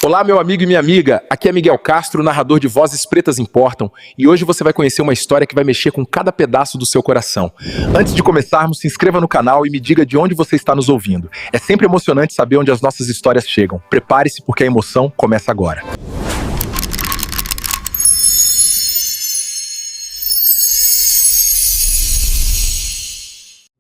Olá, meu amigo e minha amiga, aqui é Miguel Castro, narrador de Vozes Pretas Importam, e hoje você vai conhecer uma história que vai mexer com cada pedaço do seu coração. Antes de começarmos, se inscreva no canal e me diga de onde você está nos ouvindo. É sempre emocionante saber onde as nossas histórias chegam. Prepare-se porque a emoção começa agora.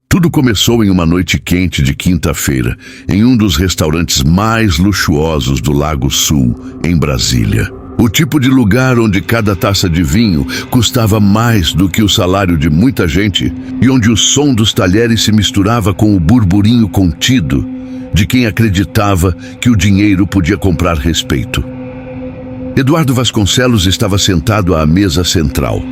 Tudo começou em uma noite quente de quinta-feira, em um dos restaurantes mais luxuosos do Lago Sul, em Brasília. O tipo de lugar onde cada taça de vinho custava mais do que o salário de muita gente e onde o som dos talheres se misturava com o burburinho contido de quem acreditava que o dinheiro podia comprar respeito. Eduardo Vasconcelos estava sentado à mesa central.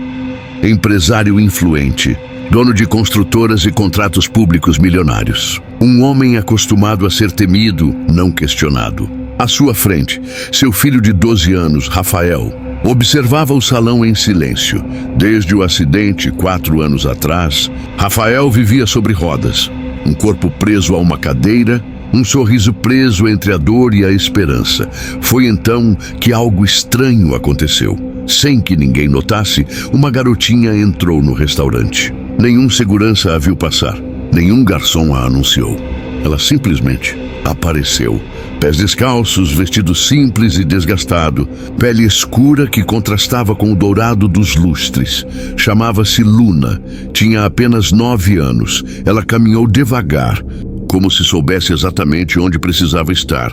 Empresário influente, dono de construtoras e contratos públicos milionários. Um homem acostumado a ser temido, não questionado. À sua frente, seu filho de 12 anos, Rafael, observava o salão em silêncio. Desde o acidente, 4 anos atrás, Rafael vivia sobre rodas. Um corpo preso a uma cadeira, um sorriso preso entre a dor e a esperança. Foi então que algo estranho aconteceu. Sem que ninguém notasse, uma garotinha entrou no restaurante. Nenhum segurança a viu passar, nenhum garçom a anunciou. Ela simplesmente apareceu. Pés descalços, vestido simples e desgastado, pele escura que contrastava com o dourado dos lustres. Chamava-se Luna, tinha apenas 9 anos. Ela caminhou devagar, como se soubesse exatamente onde precisava estar,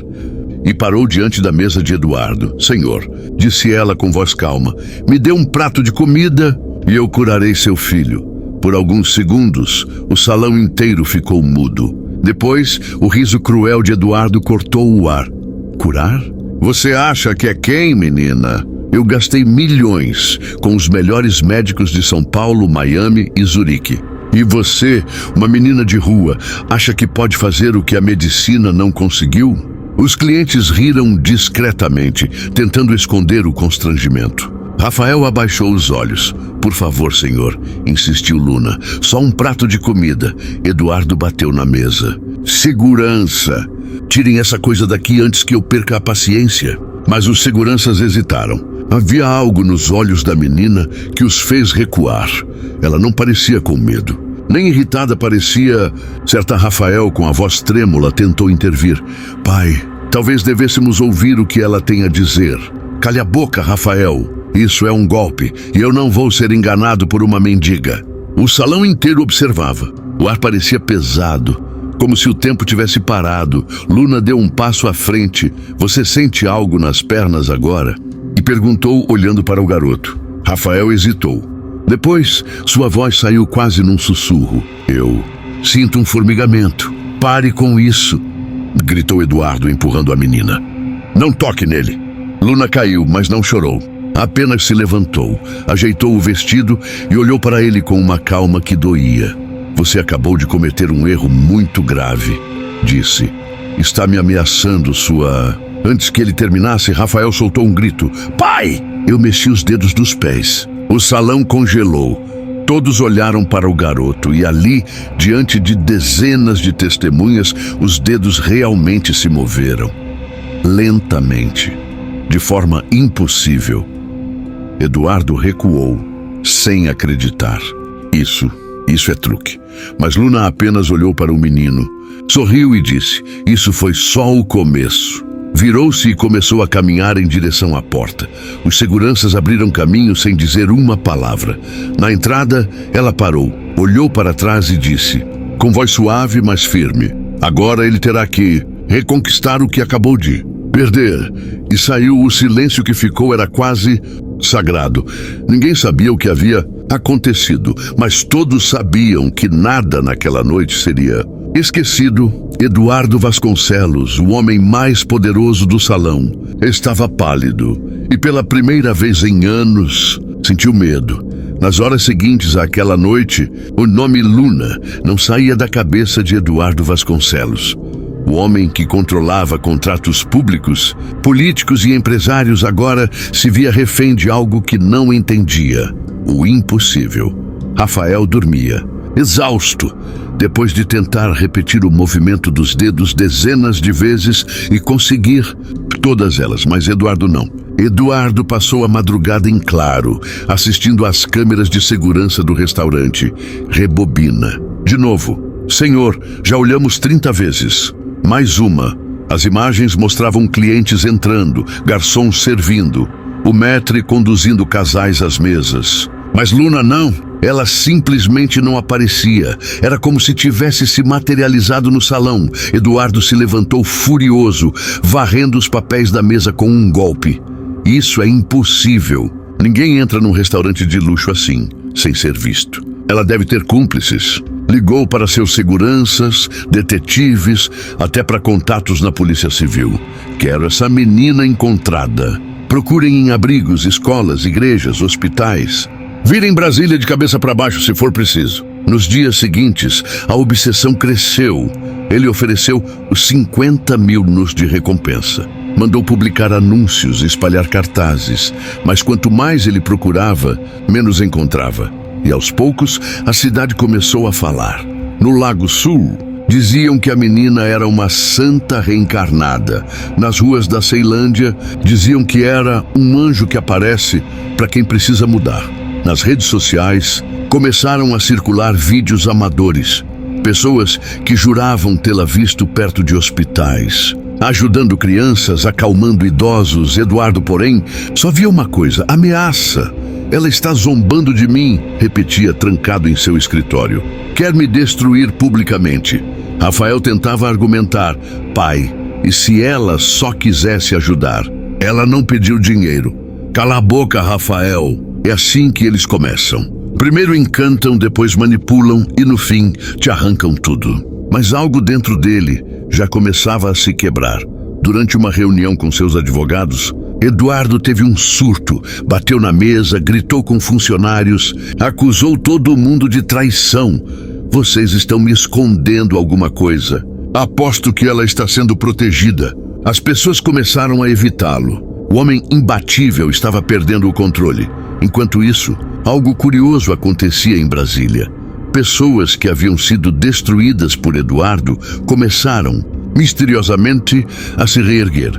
e parou diante da mesa de Eduardo. "Senhor", disse ela com voz calma, "me dê um prato de comida e eu curarei seu filho." Por alguns segundos, o salão inteiro ficou mudo. Depois, o riso cruel de Eduardo cortou o ar. "Curar? Você acha que é quem, menina? Eu gastei milhões com os melhores médicos de São Paulo, Miami e Zurique. E você, uma menina de rua, acha que pode fazer o que a medicina não conseguiu?" Os clientes riram discretamente, tentando esconder o constrangimento. Rafael abaixou os olhos. "Por favor, senhor", insistiu Luna. "Só um prato de comida." Eduardo bateu na mesa. "Segurança! Tirem essa coisa daqui antes que eu perca a paciência." Mas os seguranças hesitaram. Havia algo nos olhos da menina que os fez recuar. Ela não parecia com medo. Nem irritada parecia. Certa Rafael, com a voz trêmula, tentou intervir. "Pai, talvez devêssemos ouvir o que ela tem a dizer." "Cale a boca, Rafael. Isso é um golpe, e eu não vou ser enganado por uma mendiga." O salão inteiro observava. O ar parecia pesado, como se o tempo tivesse parado. Luna deu um passo à frente. "Você sente algo nas pernas agora?" E perguntou, olhando para o garoto. Rafael hesitou. Depois, sua voz saiu quase num sussurro. "Eu sinto um formigamento." "Pare com isso", gritou Eduardo, empurrando a menina. "Não toque nele." Luna caiu, mas não chorou. Apenas se levantou, ajeitou o vestido e olhou para ele com uma calma que doía. "Você acabou de cometer um erro muito grave", disse. "Está me ameaçando sua..." Antes que ele terminasse, Rafael soltou um grito. "Pai!" Eu mexi os dedos dos pés. O salão congelou. Todos olharam para o garoto e ali, diante de dezenas de testemunhas, os dedos realmente se moveram. Lentamente, de forma impossível. Eduardo recuou, sem acreditar. Isso é truque." Mas Luna apenas olhou para o menino, sorriu e disse, "Isso foi só o começo." Virou-se e começou a caminhar em direção à porta. Os seguranças abriram caminho sem dizer uma palavra. Na entrada, ela parou, olhou para trás e disse, com voz suave, mas firme, "Agora ele terá que reconquistar o que acabou de perder." E saiu. O silêncio que ficou era quase sagrado. Ninguém sabia o que havia acontecido, mas todos sabiam que nada naquela noite seria esquecido. Eduardo Vasconcelos, o homem mais poderoso do salão, estava pálido e pela primeira vez em anos sentiu medo. Nas horas seguintes àquela noite, o nome Luna não saía da cabeça de Eduardo Vasconcelos. O homem que controlava contratos públicos, políticos e empresários agora se via refém de algo que não entendia: o impossível. Rafael dormia, exausto, depois de tentar repetir o movimento dos dedos dezenas de vezes e conseguir todas elas, mas Eduardo não. Eduardo passou a madrugada em claro, assistindo às câmeras de segurança do restaurante. Rebobina. De novo. Senhor, já olhamos 30 vezes. Mais uma. As imagens mostravam clientes entrando, garçons servindo, o maître conduzindo casais às mesas. Mas Luna não. Ela simplesmente não aparecia. Era como se tivesse se materializado no salão. Eduardo se levantou furioso, varrendo os papéis da mesa com um golpe. Isso é impossível. Ninguém entra num restaurante de luxo assim, sem ser visto. Ela deve ter cúmplices. Ligou para seus seguranças, detetives, até para contatos na Polícia Civil. Quero essa menina encontrada. Procurem em abrigos, escolas, igrejas, hospitais. Virem Brasília de cabeça para baixo se for preciso. Nos dias seguintes, a obsessão cresceu. Ele ofereceu os 50 mil nus de recompensa. Mandou publicar anúncios e espalhar cartazes. Mas quanto mais ele procurava, menos encontrava. E aos poucos, a cidade começou a falar. No Lago Sul, diziam que a menina era uma santa reencarnada. Nas ruas da Ceilândia, diziam que era um anjo que aparece para quem precisa mudar. Nas redes sociais, começaram a circular vídeos amadores. Pessoas que juravam tê-la visto perto de hospitais, ajudando crianças, acalmando idosos. Eduardo, porém, só via uma coisa: ameaça. Ela está zombando de mim, repetia trancado em seu escritório. Quer me destruir publicamente. Rafael tentava argumentar: pai, e se ela só quisesse ajudar? Ela não pediu dinheiro. Cala a boca, Rafael. É assim que eles começam. Primeiro encantam, depois manipulam e no fim te arrancam tudo. Mas algo dentro dele já começava a se quebrar. Durante uma reunião com seus advogados, Eduardo teve um surto, bateu na mesa, gritou com funcionários, acusou todo mundo de traição. Vocês estão me escondendo alguma coisa. Aposto que ela está sendo protegida. As pessoas começaram a evitá-lo. O homem imbatível estava perdendo o controle. Enquanto isso, algo curioso acontecia em Brasília. Pessoas que haviam sido destruídas por Eduardo começaram, misteriosamente, a se reerguer.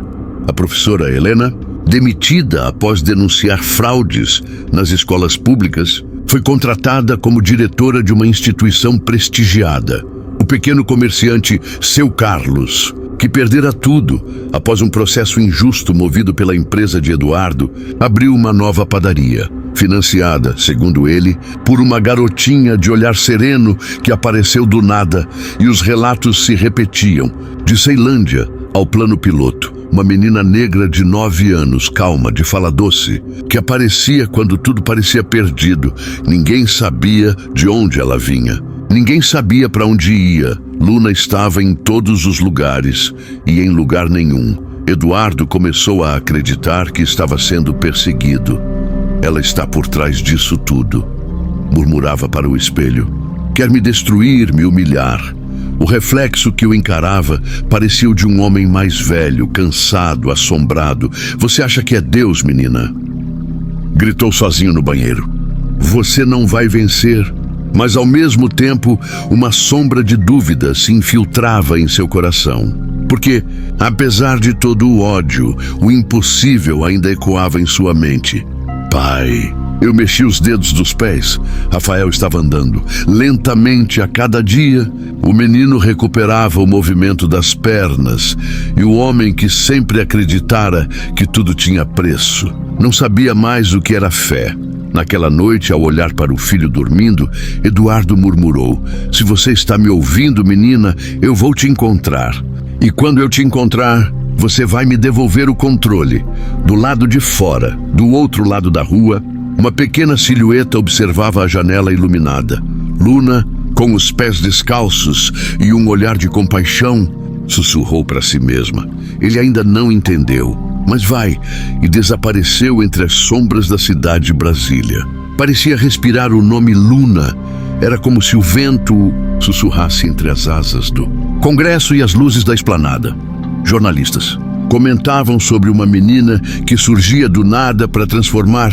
A professora Helena, demitida após denunciar fraudes nas escolas públicas, foi contratada como diretora de uma instituição prestigiada. O pequeno comerciante Seu Carlos, que perdera tudo após um processo injusto movido pela empresa de Eduardo, abriu uma nova padaria, financiada, segundo ele, por uma garotinha de olhar sereno que apareceu do nada, e os relatos se repetiam. De Ceilândia ao plano piloto, uma menina negra de 9 anos, calma, de fala doce, que aparecia quando tudo parecia perdido. Ninguém sabia de onde ela vinha. Ninguém sabia para onde ia. Luna estava em todos os lugares e em lugar nenhum. Eduardo começou a acreditar que estava sendo perseguido. Ela está por trás disso tudo, murmurava para o espelho. Quer me destruir, me humilhar. O reflexo que o encarava parecia o de um homem mais velho, cansado, assombrado. Você acha que é Deus, menina? Gritou sozinho no banheiro. Você não vai vencer. Mas ao mesmo tempo, uma sombra de dúvida se infiltrava em seu coração. Porque, apesar de todo o ódio, o impossível ainda ecoava em sua mente. Pai, eu mexi os dedos dos pés. Rafael estava andando. Lentamente, a cada dia, o menino recuperava o movimento das pernas. E o homem que sempre acreditara que tudo tinha preço, não sabia mais o que era fé. Naquela noite, ao olhar para o filho dormindo, Eduardo murmurou: se você está me ouvindo, menina, eu vou te encontrar. E quando eu te encontrar, você vai me devolver o controle. Do lado de fora, do outro lado da rua, uma pequena silhueta observava a janela iluminada. Luna, com os pés descalços e um olhar de compaixão, sussurrou para si mesma. Ele ainda não entendeu. Mas vai, e desapareceu entre as sombras da cidade de Brasília. Parecia respirar o nome Luna. Era como se o vento sussurrasse entre as asas do Congresso e as luzes da esplanada. Jornalistas comentavam sobre uma menina que surgia do nada para transformar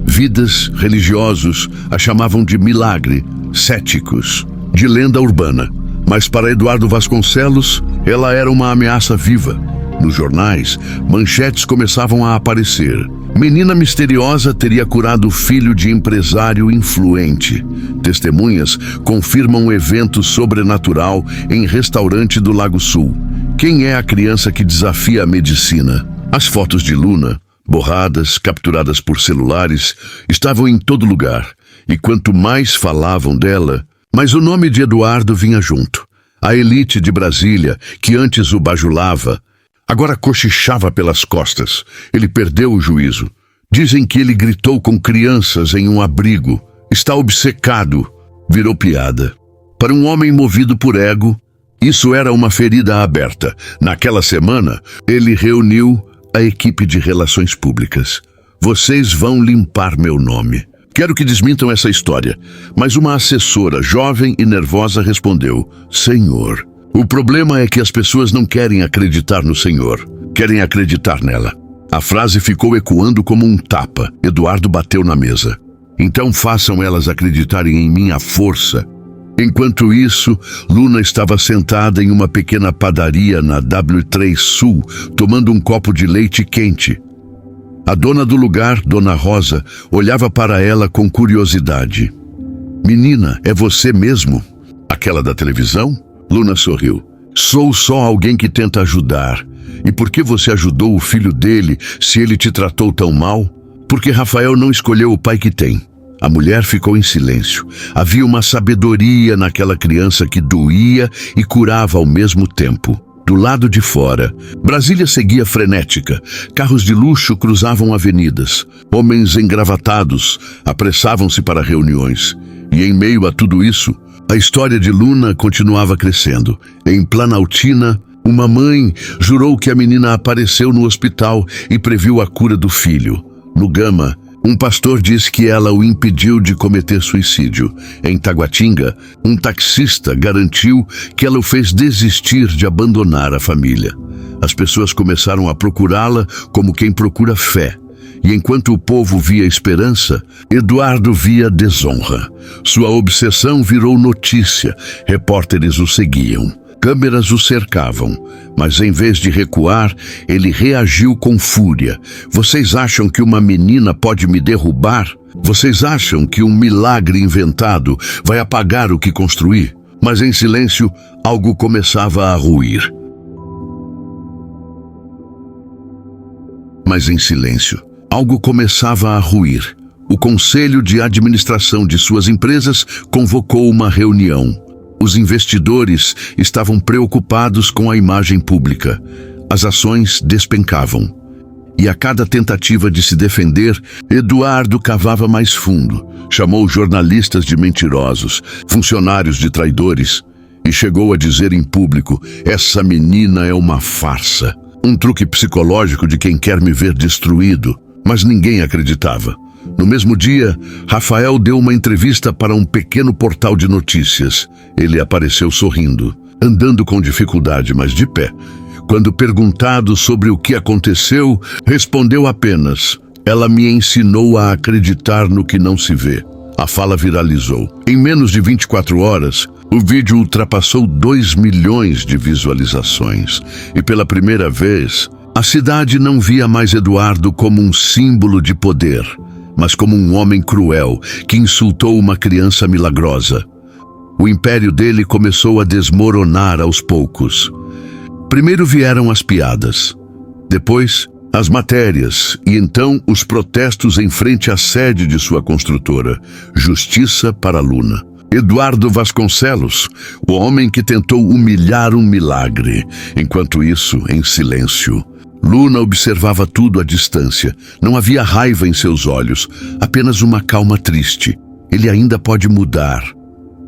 vidas. Religiosos a chamavam de milagre, céticos, de lenda urbana. Mas para Eduardo Vasconcelos, ela era uma ameaça viva. Nos jornais, manchetes começavam a aparecer. Menina misteriosa teria curado o filho de empresário influente. Testemunhas confirmam um evento sobrenatural em restaurante do Lago Sul. Quem é a criança que desafia a medicina? As fotos de Luna, borradas, capturadas por celulares, estavam em todo lugar. E quanto mais falavam dela, mais o nome de Eduardo vinha junto. A elite de Brasília, que antes o bajulava, agora cochichava pelas costas. Ele perdeu o juízo. Dizem que ele gritou com crianças em um abrigo. Está obcecado. Virou piada. Para um homem movido por ego, isso era uma ferida aberta. Naquela semana, ele reuniu a equipe de relações públicas. Vocês vão limpar meu nome. Quero que desmintam essa história. Mas uma assessora, jovem e nervosa, respondeu: Senhor. O problema é que as pessoas não querem acreditar no Senhor. Querem acreditar nela. A frase ficou ecoando como um tapa. Eduardo bateu na mesa. Então façam elas acreditarem em minha força. Enquanto isso, Luna estava sentada em uma pequena padaria na W3 Sul, tomando um copo de leite quente. A dona do lugar, Dona Rosa, olhava para ela com curiosidade. Menina, é você mesmo? Aquela da televisão? Luna sorriu. Sou só alguém que tenta ajudar. E por que você ajudou o filho dele se ele te tratou tão mal? Porque Rafael não escolheu o pai que tem. A mulher ficou em silêncio. Havia uma sabedoria naquela criança que doía e curava ao mesmo tempo. Do lado de fora, Brasília seguia frenética. Carros de luxo cruzavam avenidas. Homens engravatados apressavam-se para reuniões. E em meio a tudo isso, a história de Luna continuava crescendo. Em Planaltina, uma mãe jurou que a menina apareceu no hospital e previu a cura do filho. No Gama, um pastor disse que ela o impediu de cometer suicídio. Em Taguatinga, um taxista garantiu que ela o fez desistir de abandonar a família. As pessoas começaram a procurá-la como quem procura fé. E enquanto o povo via esperança, Eduardo via desonra. Sua obsessão virou notícia. Repórteres o seguiam. Câmeras o cercavam. Mas em vez de recuar, ele reagiu com fúria. Vocês acham que uma menina pode me derrubar? Vocês acham que um milagre inventado vai apagar o que construí? Mas em silêncio, algo começava a ruir. O conselho de administração de suas empresas convocou uma reunião. Os investidores estavam preocupados com a imagem pública. As ações despencavam. E a cada tentativa de se defender, Eduardo cavava mais fundo. Chamou jornalistas de mentirosos, funcionários de traidores, e chegou a dizer em público: essa menina é uma farsa. Um truque psicológico de quem quer me ver destruído. Mas ninguém acreditava. No mesmo dia, Rafael deu uma entrevista para um pequeno portal de notícias. Ele apareceu sorrindo, andando com dificuldade, mas de pé. Quando perguntado sobre o que aconteceu, respondeu apenas: ela me ensinou a acreditar no que não se vê. A fala viralizou. Em menos de 24 horas, o vídeo ultrapassou 2 milhões de visualizações. E pela primeira vez, a cidade não via mais Eduardo como um símbolo de poder, mas como um homem cruel que insultou uma criança milagrosa. O império dele começou a desmoronar aos poucos. Primeiro vieram as piadas, depois as matérias e então os protestos em frente à sede de sua construtora. Justiça para Luna. Eduardo Vasconcelos, o homem que tentou humilhar um milagre. Enquanto isso, em silêncio, Luna observava tudo à distância. Não havia raiva em seus olhos, apenas uma calma triste. Ele ainda pode mudar,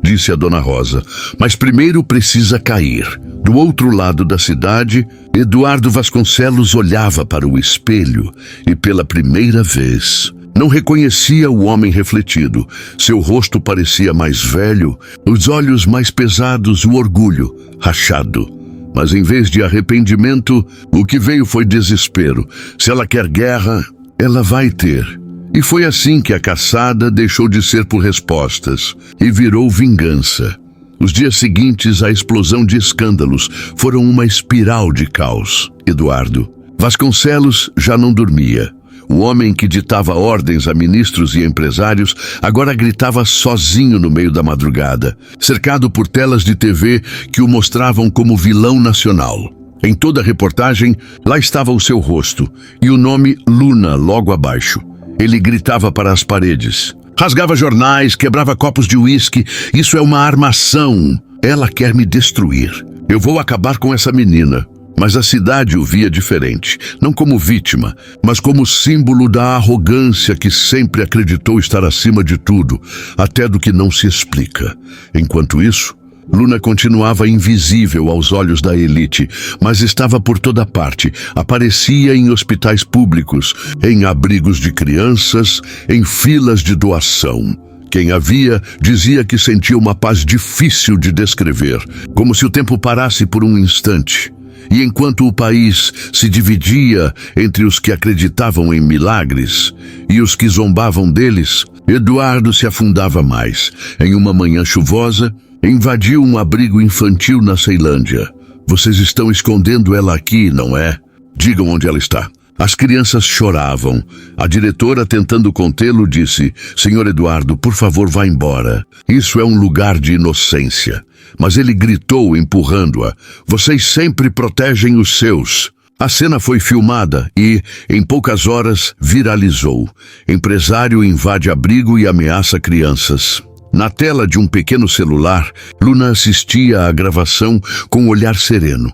disse a Dona Rosa, mas primeiro precisa cair. Do outro lado da cidade, Eduardo Vasconcelos olhava para o espelho e pela primeira vez não reconhecia o homem refletido. Seu rosto parecia mais velho, os olhos mais pesados, o orgulho rachado. Mas em vez de arrependimento, o que veio foi desespero. Se ela quer guerra, ela vai ter. E foi assim que a caçada deixou de ser por respostas e virou vingança. Os dias seguintes à explosão de escândalos foram uma espiral de caos. Eduardo. Vasconcelos já não dormia. O homem que ditava ordens a ministros e empresários agora gritava sozinho no meio da madrugada, cercado por telas de TV que o mostravam como vilão nacional. Em toda a reportagem, lá estava o seu rosto e o nome Luna logo abaixo. Ele gritava para as paredes. Rasgava jornais, quebrava copos de uísque. Isso é uma armação. Ela quer me destruir. Eu vou acabar com essa menina. Mas a cidade o via diferente, não como vítima, mas como símbolo da arrogância que sempre acreditou estar acima de tudo, até do que não se explica. Enquanto isso, Luna continuava invisível aos olhos da elite, mas estava por toda parte. Aparecia em hospitais públicos, em abrigos de crianças, em filas de doação. Quem a via dizia que sentia uma paz difícil de descrever, como se o tempo parasse por um instante. E enquanto o país se dividia entre os que acreditavam em milagres e os que zombavam deles, Eduardo se afundava mais. Em uma manhã chuvosa, invadiu um abrigo infantil na Ceilândia. Vocês estão escondendo ela aqui, não é? Digam onde ela está. As crianças choravam. A diretora, tentando contê-lo, disse: Senhor Eduardo, por favor, vá embora. Isso é um lugar de inocência. Mas ele gritou, empurrando-a: Vocês sempre protegem os seus. A cena foi filmada e, em poucas horas, viralizou. Empresário invade abrigo e ameaça crianças. Na tela de um pequeno celular, Luna assistia à gravação com um olhar sereno.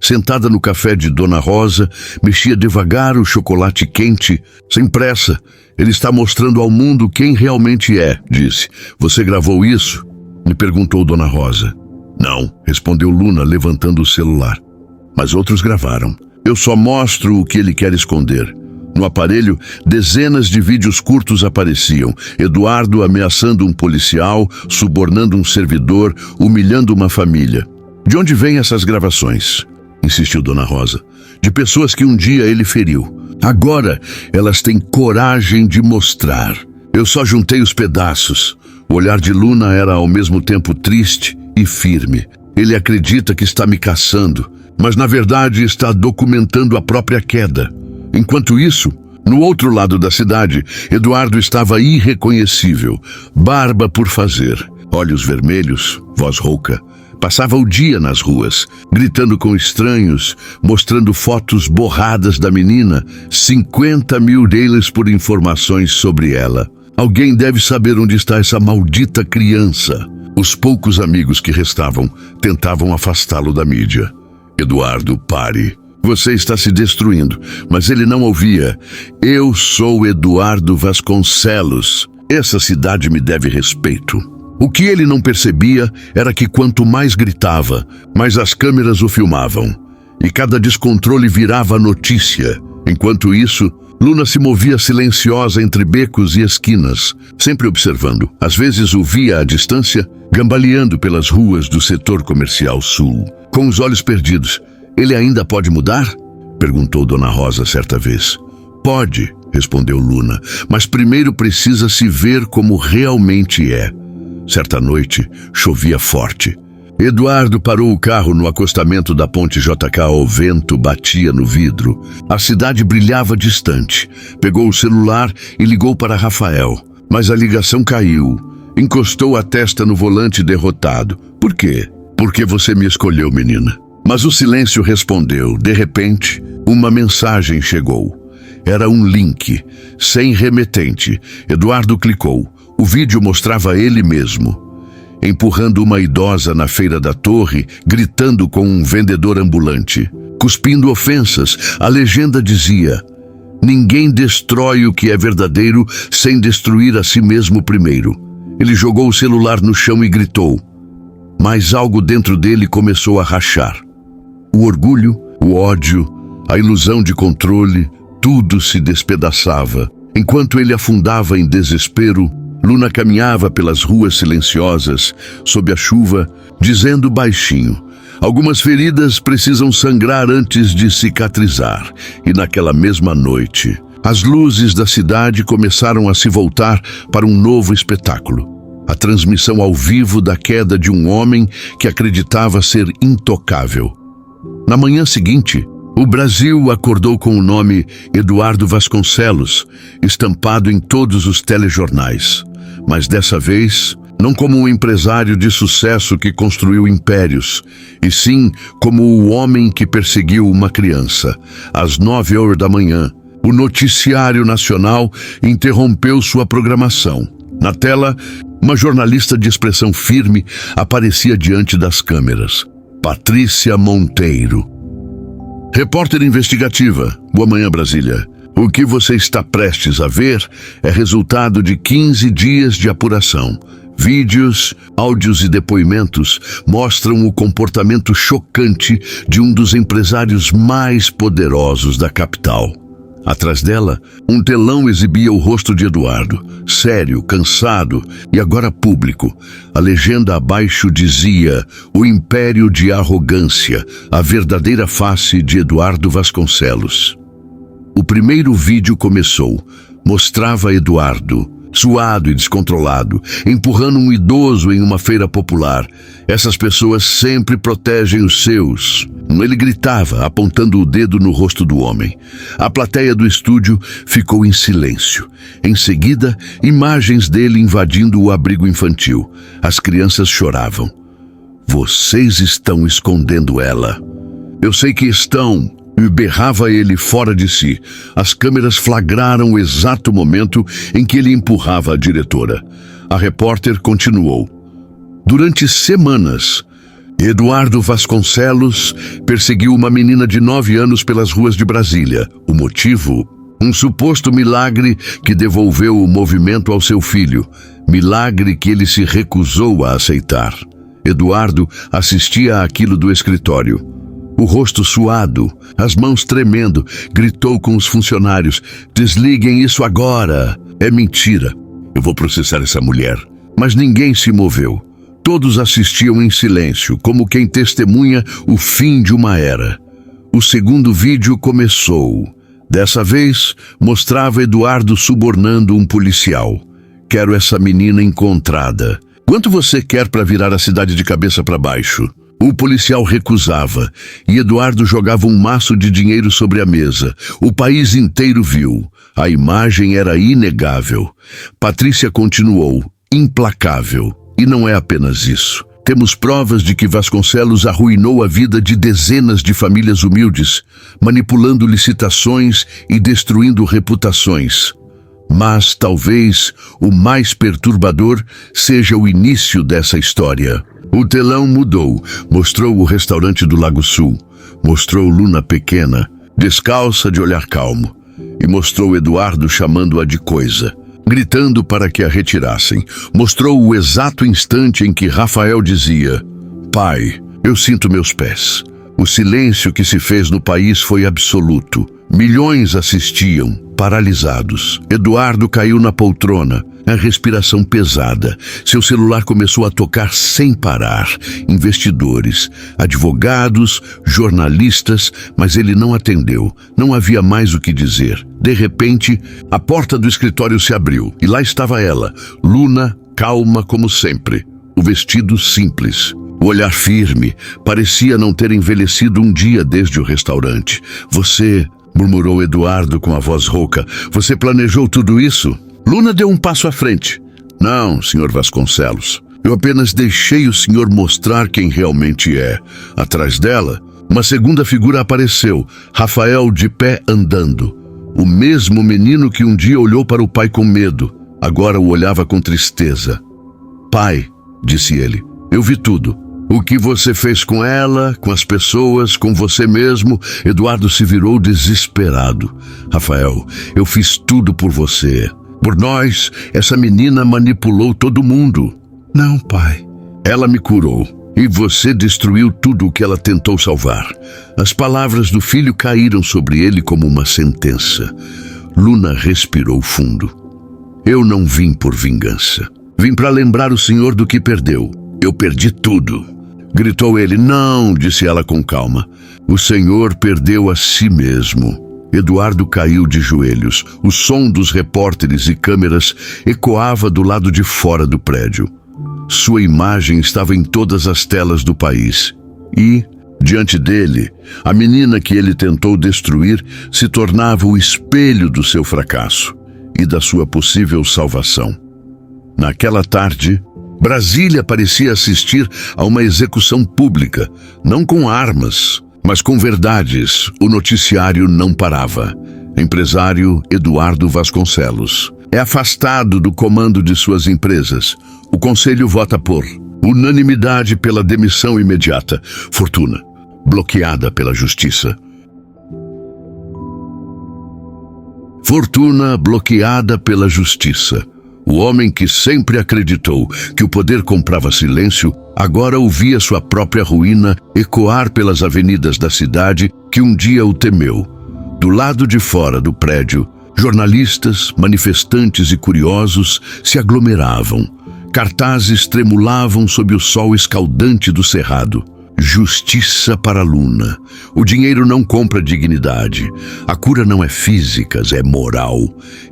Sentada no café de Dona Rosa, mexia devagar o chocolate quente, sem pressa. Ele está mostrando ao mundo quem realmente é, disse. Você gravou isso? Me perguntou Dona Rosa. Não, respondeu Luna, levantando o celular. Mas outros gravaram. Eu só mostro o que ele quer esconder. No aparelho, dezenas de vídeos curtos apareciam. Eduardo ameaçando um policial, subornando um servidor, humilhando uma família. De onde vêm essas gravações? Insistiu Dona Rosa. De pessoas que um dia ele feriu. Agora, elas têm coragem de mostrar. Eu só juntei os pedaços. O olhar de Luna era ao mesmo tempo triste e firme. Ele acredita que está me caçando, mas na verdade está documentando a própria queda. Enquanto isso, no outro lado da cidade, Eduardo estava irreconhecível. Barba por fazer, olhos vermelhos, voz rouca. Passava o dia nas ruas, gritando com estranhos, mostrando fotos borradas da menina, 50 mil deles por informações sobre ela. Alguém deve saber onde está essa maldita criança. Os poucos amigos que restavam tentavam afastá-lo da mídia. Eduardo, pare. Você está se destruindo. Mas ele não ouvia. Eu sou Eduardo Vasconcelos. Essa cidade me deve respeito. O que ele não percebia era que quanto mais gritava, mais as câmeras o filmavam. E cada descontrole virava notícia. Enquanto isso, Luna se movia silenciosa entre becos e esquinas, sempre observando. Às vezes o via à distância, gambaleando pelas ruas do setor comercial sul. Com os olhos perdidos. Ele ainda pode mudar? Perguntou Dona Rosa certa vez. Pode, respondeu Luna, mas primeiro precisa se ver como realmente é. Certa noite, chovia forte. Eduardo parou o carro no acostamento da ponte JK. O vento batia no vidro. A cidade brilhava distante. Pegou o celular e ligou para Rafael. Mas a ligação caiu. Encostou a testa no volante derrotado. Por quê? Porque você me escolheu, menina. Mas o silêncio respondeu. De repente, uma mensagem chegou. Era um link, sem remetente. Eduardo clicou. O vídeo mostrava ele mesmo, empurrando uma idosa na feira da torre, gritando com um vendedor ambulante. Cuspindo ofensas, a legenda dizia: ninguém destrói o que é verdadeiro sem destruir a si mesmo primeiro. Ele jogou o celular no chão e gritou. Mas algo dentro dele começou a rachar. O orgulho, o ódio, a ilusão de controle, tudo se despedaçava. Enquanto ele afundava em desespero, Luna caminhava pelas ruas silenciosas, sob a chuva, dizendo baixinho: algumas feridas precisam sangrar antes de cicatrizar. E naquela mesma noite, as luzes da cidade começaram a se voltar para um novo espetáculo. A transmissão ao vivo da queda de um homem que acreditava ser intocável. Na manhã seguinte, O Brasil acordou com o nome Eduardo Vasconcelos, estampado em todos os telejornais. Mas dessa vez, não como um empresário de sucesso que construiu impérios, e sim como o homem que perseguiu uma criança. Às 9 horas da manhã, o Noticiário Nacional interrompeu sua programação. Na tela, uma jornalista de expressão firme aparecia diante das câmeras. Patrícia Monteiro. Repórter investigativa, Boa Manhã Brasília. O que você está prestes a ver é resultado de 15 dias de apuração. Vídeos, áudios e depoimentos mostram o comportamento chocante de um dos empresários mais poderosos da capital. Atrás dela, um telão exibia o rosto de Eduardo, sério, cansado e agora público. A legenda abaixo dizia: o império de arrogância, a verdadeira face de Eduardo Vasconcelos. O primeiro vídeo começou. Mostrava Eduardo, suado e descontrolado, empurrando um idoso em uma feira popular. Essas pessoas sempre protegem os seus. Ele gritava, apontando o dedo no rosto do homem. A plateia do estúdio ficou em silêncio. Em seguida, imagens dele invadindo o abrigo infantil. As crianças choravam. Vocês estão escondendo ela. Eu sei que estão. E berrava ele fora de si. As câmeras flagraram o exato momento em que ele empurrava a diretora. A repórter continuou. Durante semanas, Eduardo Vasconcelos perseguiu uma menina de 9 anos pelas ruas de Brasília. O motivo? Um suposto milagre que devolveu o movimento ao seu filho. Milagre que ele se recusou a aceitar. Eduardo assistia àquilo do escritório. O rosto suado, as mãos tremendo, gritou com os funcionários: desliguem isso agora! É mentira. Eu vou processar essa mulher. Mas ninguém se moveu. Todos assistiam em silêncio, como quem testemunha o fim de uma era. O segundo vídeo começou. Dessa vez, mostrava Eduardo subornando um policial. Quero essa menina encontrada. Quanto você quer para virar a cidade de cabeça para baixo? O policial recusava, e Eduardo jogava um maço de dinheiro sobre a mesa. O país inteiro viu. A imagem era inegável. Patrícia continuou, implacável. E não é apenas isso. Temos provas de que Vasconcelos arruinou a vida de dezenas de famílias humildes, manipulando licitações e destruindo reputações. Mas talvez o mais perturbador seja o início dessa história. O telão mudou, mostrou o restaurante do Lago Sul, mostrou Luna pequena, descalça de olhar calmo, e mostrou Eduardo chamando-a de coisa, gritando para que a retirassem. Mostrou o exato instante em que Rafael dizia: pai, eu sinto meus pés. O silêncio que se fez no país foi absoluto. Milhões assistiam, paralisados. Eduardo caiu na poltrona, a respiração pesada. Seu celular começou a tocar sem parar. Investidores, advogados, jornalistas, mas ele não atendeu. Não havia mais o que dizer. De repente, a porta do escritório se abriu e lá estava ela, Luna, calma como sempre. O vestido simples. O olhar firme, parecia não ter envelhecido um dia desde o restaurante. Você, murmurou Eduardo com a voz rouca, você planejou tudo isso? Luna deu um passo à frente. Não, senhor Vasconcelos. Eu apenas deixei o senhor mostrar quem realmente é. Atrás dela, uma segunda figura apareceu, Rafael de pé andando. O mesmo menino que um dia olhou para o pai com medo, agora o olhava com tristeza. Pai, disse ele, eu vi tudo. O que você fez com ela, com as pessoas, com você mesmo. Eduardo se virou desesperado. Rafael, eu fiz tudo por você. Por nós, essa menina manipulou todo mundo. Não, pai. Ela me curou. E você destruiu tudo o que ela tentou salvar. As palavras do filho caíram sobre ele como uma sentença. Luna respirou fundo. Eu não vim por vingança. Vim para lembrar o senhor do que perdeu. Eu perdi tudo. Gritou ele. Não, disse ela com calma. O senhor perdeu a si mesmo. Eduardo caiu de joelhos. O som dos repórteres e câmeras ecoava do lado de fora do prédio. Sua imagem estava em todas as telas do país. E, Diante dele, a menina que ele tentou destruir se tornava o espelho do seu fracasso e da sua possível salvação. Naquela tarde, Brasília parecia assistir a uma execução pública, não com armas, mas com verdades. O noticiário não parava. Empresário Eduardo Vasconcelos é afastado do comando de suas empresas. O conselho vota por unanimidade pela demissão imediata. Fortuna bloqueada pela justiça. Fortuna bloqueada pela justiça. O homem que sempre acreditou que o poder comprava silêncio, agora ouvia sua própria ruína ecoar pelas avenidas da cidade que um dia o temeu. Do lado de fora do prédio, jornalistas, manifestantes e curiosos se aglomeravam. Cartazes tremulavam sob o sol escaldante do cerrado. Justiça para Luna. O dinheiro não compra dignidade. A cura não é física, é moral.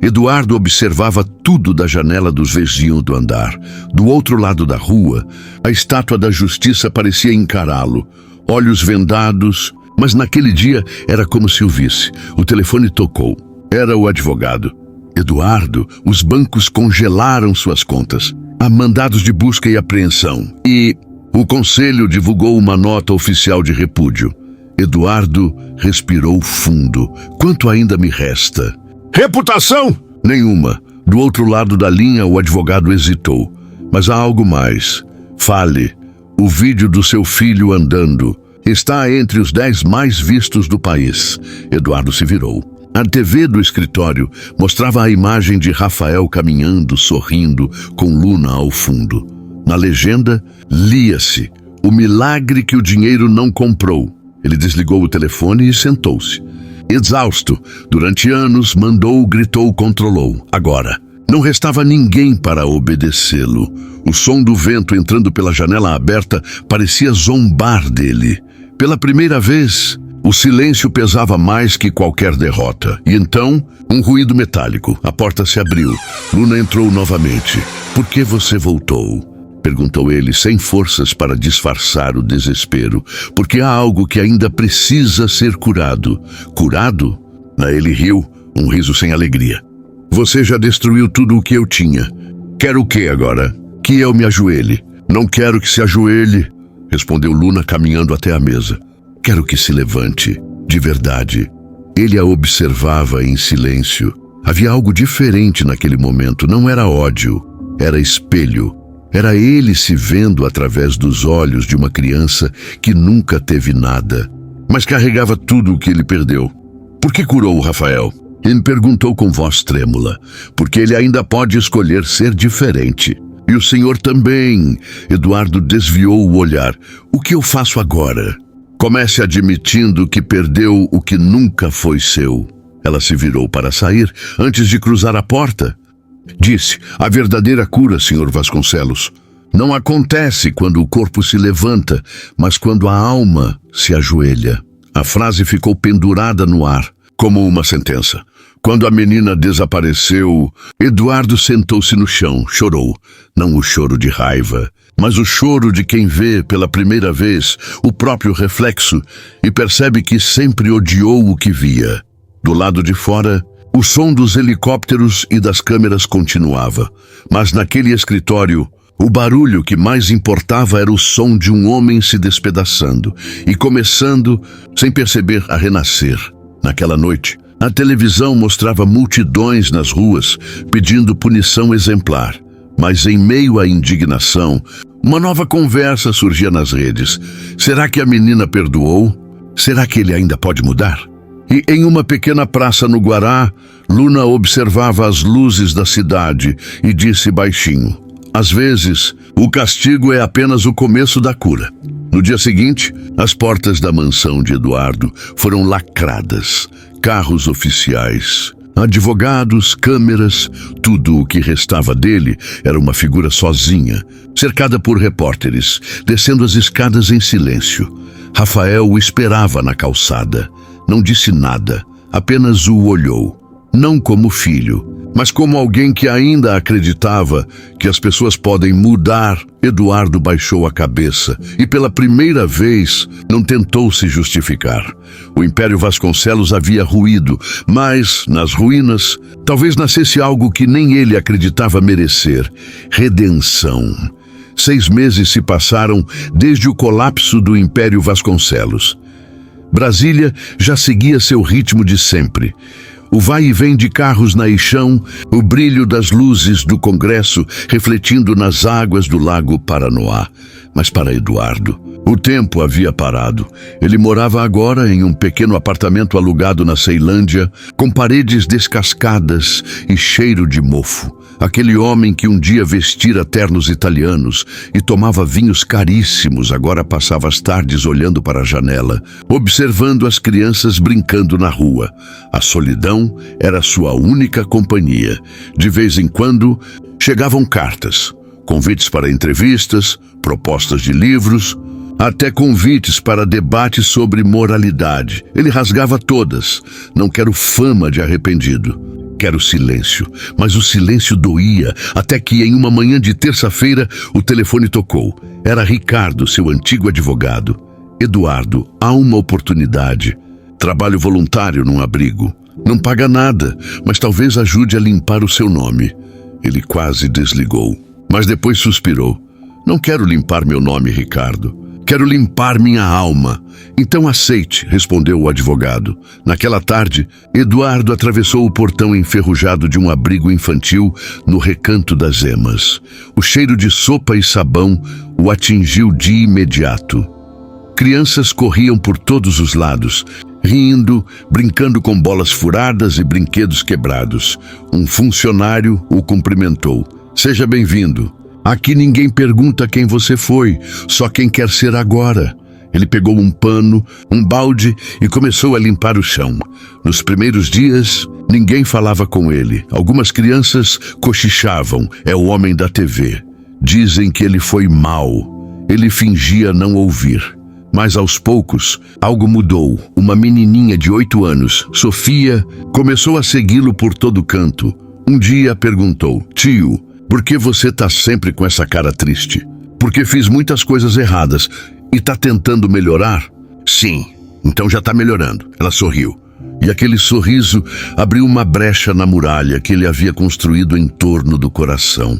Eduardo observava tudo da janela dos vizinhos do andar. Do outro lado da rua, a estátua da justiça parecia encará-lo. Olhos vendados, mas naquele dia era como se o visse. O telefone tocou. Era o advogado. Eduardo, os bancos congelaram suas contas. Há mandados de busca e apreensão. E o conselho divulgou uma nota oficial de repúdio. Eduardo respirou fundo. Quanto ainda me resta? Reputação? Nenhuma. Do outro lado da linha, o advogado hesitou. Mas há algo mais. Fale. O vídeo do seu filho andando está entre os 10 mais vistos do país. Eduardo se virou. A TV do escritório mostrava a imagem de Rafael caminhando, sorrindo, com Luna ao fundo. Na legenda, lia-se: o milagre que o dinheiro não comprou. Ele desligou o telefone e sentou-se. Exausto, durante anos, mandou, gritou, controlou. Agora, não restava ninguém para obedecê-lo. O som do vento entrando pela janela aberta parecia zombar dele. Pela primeira vez, o silêncio pesava mais que qualquer derrota. E então, um ruído metálico. A porta se abriu. Luna entrou novamente. "Por que você voltou?" perguntou ele, sem forças para disfarçar o desespero. "Porque há algo que ainda precisa ser curado." "Curado?" Ele riu, um riso sem alegria. "Você já destruiu tudo o que eu tinha. Quer o que agora? Que eu me ajoelhe?" "Não quero que se ajoelhe", respondeu Luna, caminhando até a mesa. "Quero que se levante, de verdade." Ele a observava em silêncio. Havia algo diferente naquele momento. Não era ódio, era espelho. Era ele se vendo através dos olhos de uma criança que nunca teve nada, mas carregava tudo o que ele perdeu. "Por que curou o Rafael?" Ele perguntou com voz trêmula. "Porque ele ainda pode escolher ser diferente. E o senhor também." Eduardo desviou o olhar. "O que eu faço agora?" "Comece admitindo que perdeu o que nunca foi seu." Ela se virou para sair antes de cruzar a porta. Disse: "A verdadeira cura, Sr. Vasconcelos, não acontece quando o corpo se levanta, mas quando a alma se ajoelha." A frase ficou pendurada no ar, como uma sentença. Quando a menina desapareceu, Eduardo sentou-se no chão, chorou. Não o choro de raiva, mas o choro de quem vê pela primeira vez o próprio reflexo e percebe que sempre odiou o que via. Do lado de fora, o som dos helicópteros e das câmeras continuava, mas naquele escritório, o barulho que mais importava era o som de um homem se despedaçando e começando, sem perceber, a renascer. Naquela noite, a televisão mostrava multidões nas ruas pedindo punição exemplar, mas em meio à indignação, uma nova conversa surgia nas redes. Será que a menina perdoou? Será que ele ainda pode mudar? E em uma pequena praça no Guará, Luna observava as luzes da cidade e disse baixinho: "Às vezes, o castigo é apenas o começo da cura." No dia seguinte, as portas da mansão de Eduardo foram lacradas. Carros oficiais, advogados, câmeras, tudo o que restava dele era uma figura sozinha, cercada por repórteres, descendo as escadas em silêncio. Rafael o esperava na calçada. Não disse nada, apenas o olhou. Não como filho, Mas como alguém que ainda acreditava que as pessoas podem mudar, Eduardo baixou a cabeça e pela primeira vez não tentou se justificar. O Império Vasconcelos havia ruído, mas nas ruínas talvez nascesse algo que nem ele acreditava merecer: redenção. 6 meses se passaram desde o colapso do Império Vasconcelos. Brasília já seguia seu ritmo de sempre. O vai e vem de carros na Eixão, o brilho das luzes do Congresso refletindo nas águas do Lago Paranoá. Mas para Eduardo, o tempo havia parado. Ele morava agora em um pequeno apartamento alugado na Ceilândia, com paredes descascadas e cheiro de mofo. Aquele homem que um dia vestira ternos italianos e tomava vinhos caríssimos agora passava as tardes olhando para a janela, observando as crianças brincando na rua. A solidão era sua única companhia. De vez em quando, chegavam cartas, convites para entrevistas, propostas de livros, até convites para debates sobre moralidade. Ele rasgava todas. Não quero fama de arrependido. Quero silêncio. Mas o silêncio doía, até que em uma manhã de terça-feira o telefone tocou. Era Ricardo, seu antigo advogado. Eduardo, há uma oportunidade. Trabalho voluntário num abrigo. Não paga nada, mas talvez ajude a limpar o seu nome. Ele quase desligou, mas depois suspirou. Não quero limpar meu nome, Ricardo. Quero limpar minha alma. Então aceite, respondeu o advogado. Naquela tarde, Eduardo atravessou o portão enferrujado de um abrigo infantil no Recanto das Emas. O cheiro de sopa e sabão o atingiu de imediato. Crianças corriam por todos os lados, rindo, brincando com bolas furadas e brinquedos quebrados. Um funcionário o cumprimentou. Seja bem-vindo. Aqui ninguém pergunta quem você foi, só quem quer ser agora. Ele pegou um pano, um balde e começou a limpar o chão. Nos primeiros dias, ninguém falava com ele. Algumas crianças cochichavam. É o homem da TV. Dizem que ele foi mau. Ele fingia não ouvir. Mas aos poucos, algo mudou. Uma menininha de 8 anos, Sofia, começou a segui-lo por todo canto. Um dia perguntou: tio, por que você tá sempre com essa cara triste? Porque fiz muitas coisas erradas e tá tentando melhorar? Sim, então já tá melhorando. Ela sorriu. E aquele sorriso abriu uma brecha na muralha que ele havia construído em torno do coração.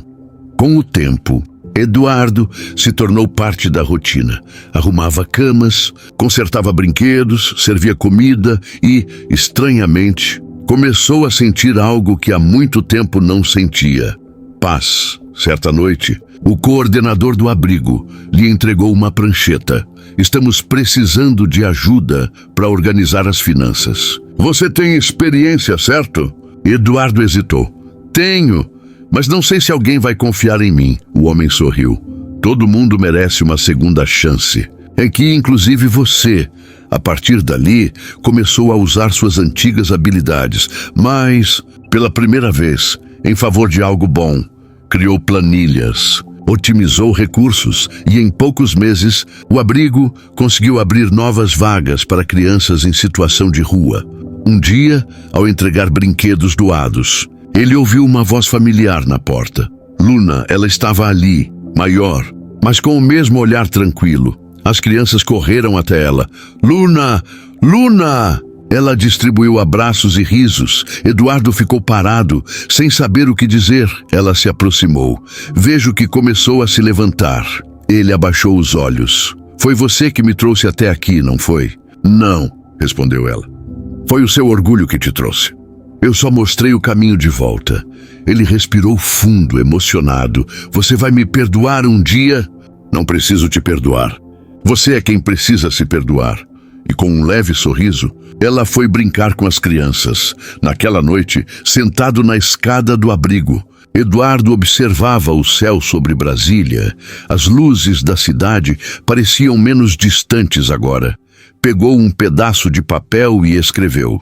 Com o tempo, Eduardo se tornou parte da rotina. Arrumava camas, consertava brinquedos, servia comida e, estranhamente, começou a sentir algo que há muito tempo não sentia: paz. Certa noite, o coordenador do abrigo lhe entregou uma prancheta. Estamos precisando de ajuda para organizar as finanças. Você tem experiência, certo? Eduardo hesitou. Tenho, mas não sei se alguém vai confiar em mim. O homem sorriu. Todo mundo merece uma segunda chance. É que, inclusive, você, a partir dali, começou a usar suas antigas habilidades, mas, pela primeira vez, em favor de algo bom. Criou planilhas, otimizou recursos e em poucos meses o abrigo conseguiu abrir novas vagas para crianças em situação de rua. Um dia, ao entregar brinquedos doados, ele ouviu uma voz familiar na porta. Luna, ela estava ali, maior, mas com o mesmo olhar tranquilo. As crianças correram até ela. Luna! Luna! Ela distribuiu abraços e risos. Eduardo ficou parado, sem saber o que dizer. Ela se aproximou. Vejo que começou a se levantar. Ele abaixou os olhos. Foi você que me trouxe até aqui, não foi? Não, respondeu ela. Foi o seu orgulho que te trouxe. Eu só mostrei o caminho de volta. Ele respirou fundo, emocionado. Você vai me perdoar um dia? Não preciso te perdoar. Você é quem precisa se perdoar. E com um leve sorriso, ela foi brincar com as crianças. Naquela noite, sentado na escada do abrigo, Eduardo observava o céu sobre Brasília. As luzes da cidade pareciam menos distantes agora. Pegou um pedaço de papel e escreveu: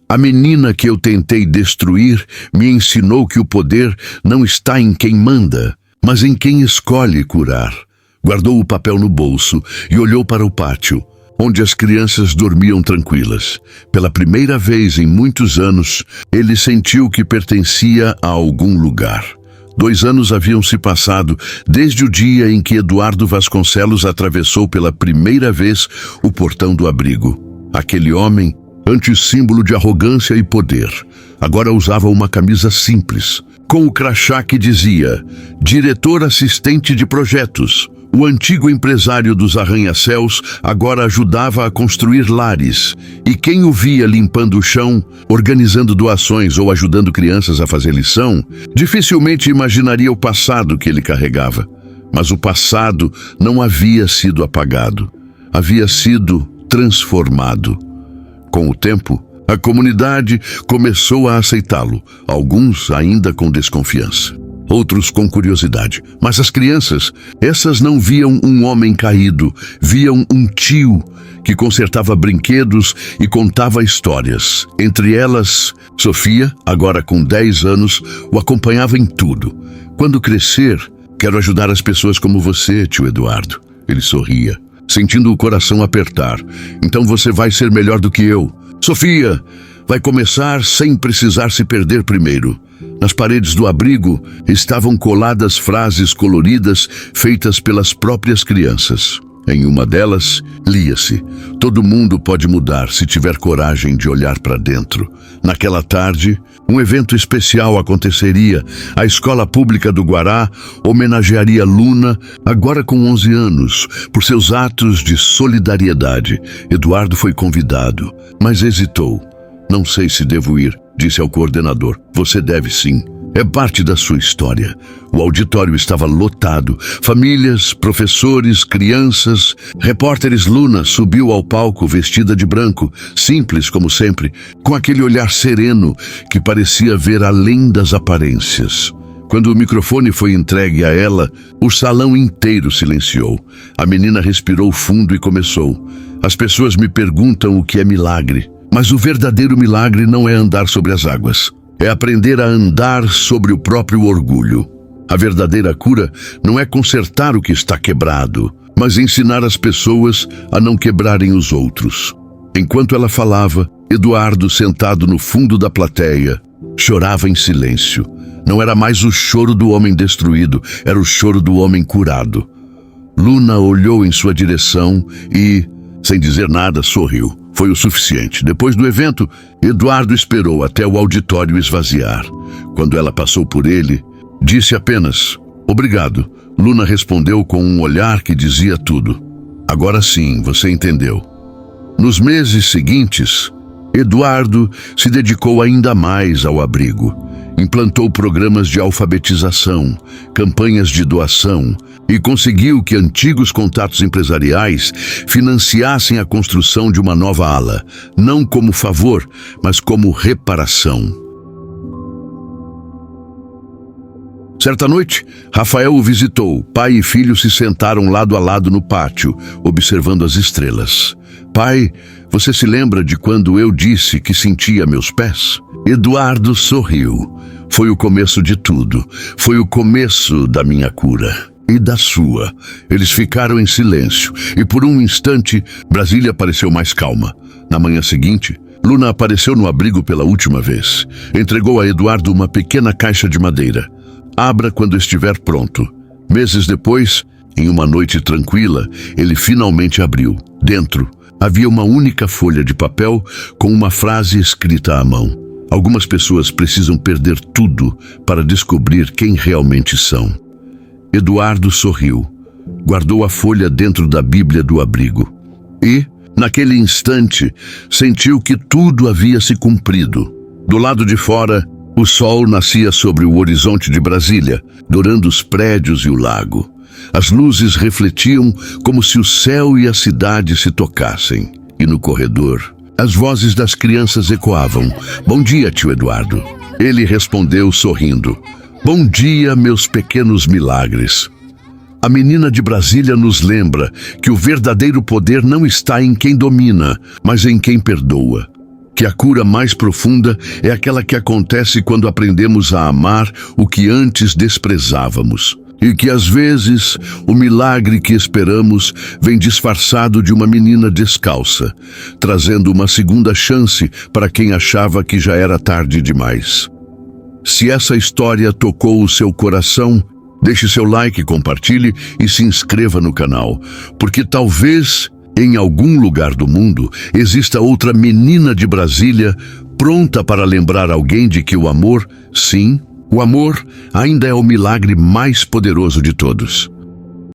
a menina que eu tentei destruir me ensinou que o poder não está em quem manda, mas em quem escolhe curar. Guardou o papel no bolso e olhou para o pátio. onde as crianças dormiam tranquilas. Pela primeira vez em muitos anos, ele sentiu que pertencia a algum lugar. 2 anos haviam se passado desde o dia em que Eduardo Vasconcelos atravessou pela primeira vez o portão do abrigo. Aquele homem, antes símbolo de arrogância e poder, agora usava uma camisa simples, com o crachá que dizia diretor assistente de projetos. O antigo empresário dos arranha-céus agora ajudava a construir lares, e quem o via limpando o chão, organizando doações ou ajudando crianças a fazer lição, dificilmente imaginaria o passado que ele carregava. Mas o passado não havia sido apagado, havia sido transformado. Com o tempo, a comunidade começou a aceitá-lo, alguns ainda com desconfiança, outros com curiosidade. Mas as crianças, essas não viam um homem caído, viam um tio que consertava brinquedos e contava histórias. Entre elas, Sofia, agora com 10 anos, o acompanhava em tudo. Quando crescer, quero ajudar as pessoas como você, tio Eduardo. Ele sorria, sentindo o coração apertar. Então você vai ser melhor do que eu. Sofia vai começar sem precisar se perder primeiro. Nas paredes do abrigo estavam coladas frases coloridas feitas pelas próprias crianças. Em uma delas, lia-se: todo mundo pode mudar se tiver coragem de olhar para dentro. Naquela tarde, um evento especial aconteceria. A escola pública do Guará homenagearia Luna, agora com 11 anos, por seus atos de solidariedade. Eduardo foi convidado, mas hesitou. Não sei se devo ir, disse ao coordenador. Você deve sim. É parte da sua história. O auditório estava lotado. Famílias, professores, crianças. Repórteres. Luna subiu ao palco vestida de branco, simples como sempre, com aquele olhar sereno que parecia ver além das aparências. Quando o microfone foi entregue a ela, o salão inteiro silenciou. A menina respirou fundo e começou. As pessoas me perguntam o que é milagre, mas o verdadeiro milagre não é andar sobre as águas. É aprender a andar sobre o próprio orgulho. A verdadeira cura não é consertar o que está quebrado, mas ensinar as pessoas a não quebrarem os outros. Enquanto ela falava, Eduardo, sentado no fundo da plateia, chorava em silêncio. Não era mais o choro do homem destruído, era o choro do homem curado. Luna olhou em sua direção e, sem dizer nada, sorriu. Foi o suficiente. Depois do evento, Eduardo esperou até o auditório esvaziar. Quando ela passou por ele, disse apenas: obrigado. Luna respondeu com um olhar que dizia tudo. Agora sim, você entendeu. Nos meses seguintes, Eduardo se dedicou ainda mais ao abrigo. Implantou programas de alfabetização, campanhas de doação e conseguiu que antigos contatos empresariais financiassem a construção de uma nova ala, não como favor, mas como reparação. Certa noite, Rafael o visitou. Pai e filho se sentaram lado a lado no pátio, observando as estrelas. Pai, você se lembra de quando eu disse que sentia meus pés? Eduardo sorriu. Foi o começo de tudo. Foi o começo da minha cura. E da sua. Eles ficaram em silêncio. E por um instante, Brasília pareceu mais calma. Na manhã seguinte, Luna apareceu no abrigo pela última vez. Entregou a Eduardo uma pequena caixa de madeira. Abra quando estiver pronto. Meses depois, em uma noite tranquila, ele finalmente abriu. Dentro, havia uma única folha de papel com uma frase escrita à mão. Algumas pessoas precisam perder tudo para descobrir quem realmente são. Eduardo sorriu. Guardou a folha dentro da Bíblia do abrigo. E, naquele instante, sentiu que tudo havia se cumprido. Do lado de fora, o sol nascia sobre o horizonte de Brasília, dourando os prédios e o lago. As luzes refletiam como se o céu e a cidade se tocassem. E no corredor, as vozes das crianças ecoavam. Bom dia, tio Eduardo. Ele respondeu sorrindo. Bom dia, meus pequenos milagres. A menina de Brasília nos lembra que o verdadeiro poder não está em quem domina, mas em quem perdoa. Que a cura mais profunda é aquela que acontece quando aprendemos a amar o que antes desprezávamos. E que às vezes o milagre que esperamos vem disfarçado de uma menina descalça, trazendo uma segunda chance para quem achava que já era tarde demais. Se essa história tocou o seu coração, deixe seu like, compartilhe e se inscreva no canal, porque talvez em algum lugar do mundo exista outra menina de Brasília pronta para lembrar alguém de que o amor, sim, o amor ainda é o milagre mais poderoso de todos.